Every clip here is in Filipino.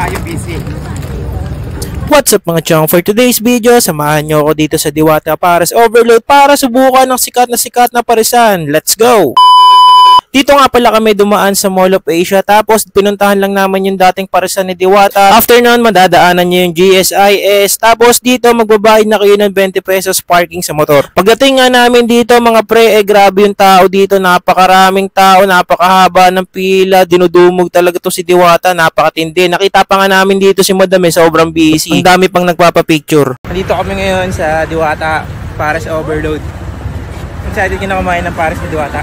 tayo busy. What's up mga chong? For today's video, samahan nyo ako dito sa Diwata Pares Overload para subukan ng sikat na parisan. Let's go! Dito nga pala kami dumaan sa Mall of Asia, tapos pinuntahan lang naman yung dating parisan ni Diwata. After nun, madadaanan nyo yung GSIS, tapos dito magbabayad na kayo ng 20 pesos parking sa motor. Pagdating nga namin dito mga pre, grabe yung tao dito, napakaraming tao, napakahaba ng pila, dinudumog talaga to si Diwata, napakatindi. Nakita pa nga namin dito si Madam, sobrang busy. Ang dami pang nagpapapicture. Nandito kami ngayon sa Diwata Pares Overload. Excited ka na kumain ng Pares ni Diwata?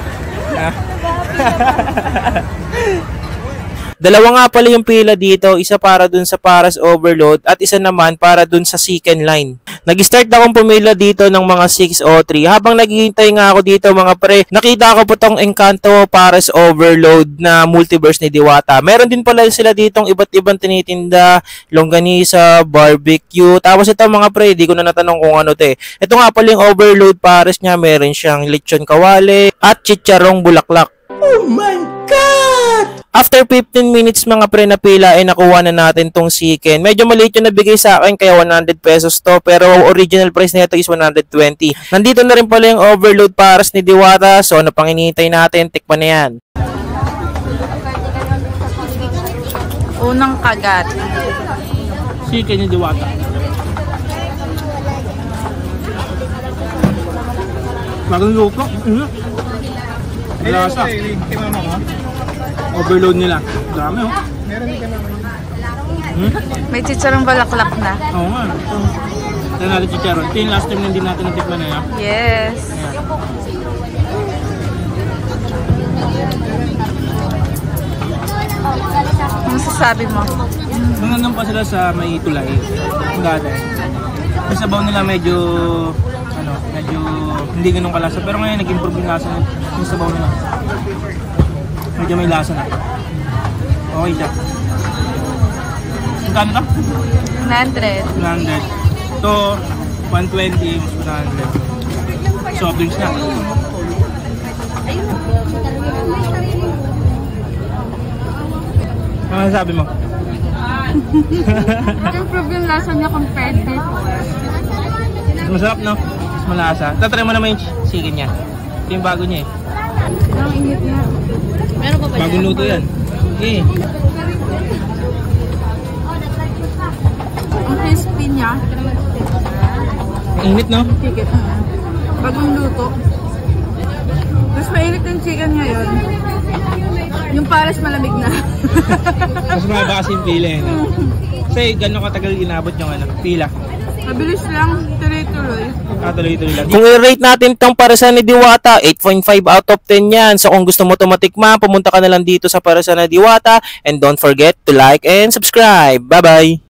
Dalawa nga pala yung pila dito, isa para dun sa Pares Overload at isa naman para dun sa second line. Nag-start akong pumila dito ng mga 6:03. Habang naghihintay nga ako dito mga pre, nakita ko po tong Encanto Pares Overload na multiverse ni Diwata. Meron din pala sila ditong iba't ibang tinitinda, longganisa, barbecue. Tapos ito mga pre, di ko na natanong kung ano to eh. Ito nga pala yung Overload Pares niya, meron siyang lechon kawali at chicharong bulaklak. Oh my God! After 15 minutes mga pre na pila ay nakuha na natin tong chicken. Medyo maliit yung nabigay sa akin kaya 100 pesos to, pero original price nito is 120. Nandito na rin pala yung Overload Pares ni Diwata, so ano pang hinihintay natin, tikman na yan. Unang kagat. Chicken ni Diwata. Bagong luto. Lasa. Overload nila. Dami oh. May chicharong balaklak na. Oo nga. Ito natin chicharon. Ito yung last time na hindi natin natikman na yan. Yes. Ano masasabi mo? Nandun pa sila sa may tulay. Dati. Yung sabaw nila medyo hindi ganun kalasa. Pero ngayon nag-improve yung lasa yung sabaw nila. Medyo may lasa na. Okay siya. Magkano ka? 100. 100. Ito, 120, 100. Soft drinks na. Ano sabi mo? Improve yung lasa niya compared before. Mas masarap no? Mas malasa. Tatry mo naman yung chicken niya. Ito yung bago niya eh. Ang init niya. Meron pa ba yan? Bagong luto yan. Okay. Ang crispy niya. Init no? Chicken. Bagong luto. Mas mainit yung chicken ngayon. Yung Pares malamig na. Mas mahaba kasi yung pila eh. No? Kasi gano'ng katagal inabot yung pila? Mabilis lang. Tuloy-tuloy. Tuloy-tuloy lang. Kung i-rate natin itong parisan ni Diwata, 8.5 out of 10 yan. So kung gusto mo tumatikman, pumunta ka na lang dito sa parisan ni Diwata. And don't forget to like and subscribe. Bye-bye!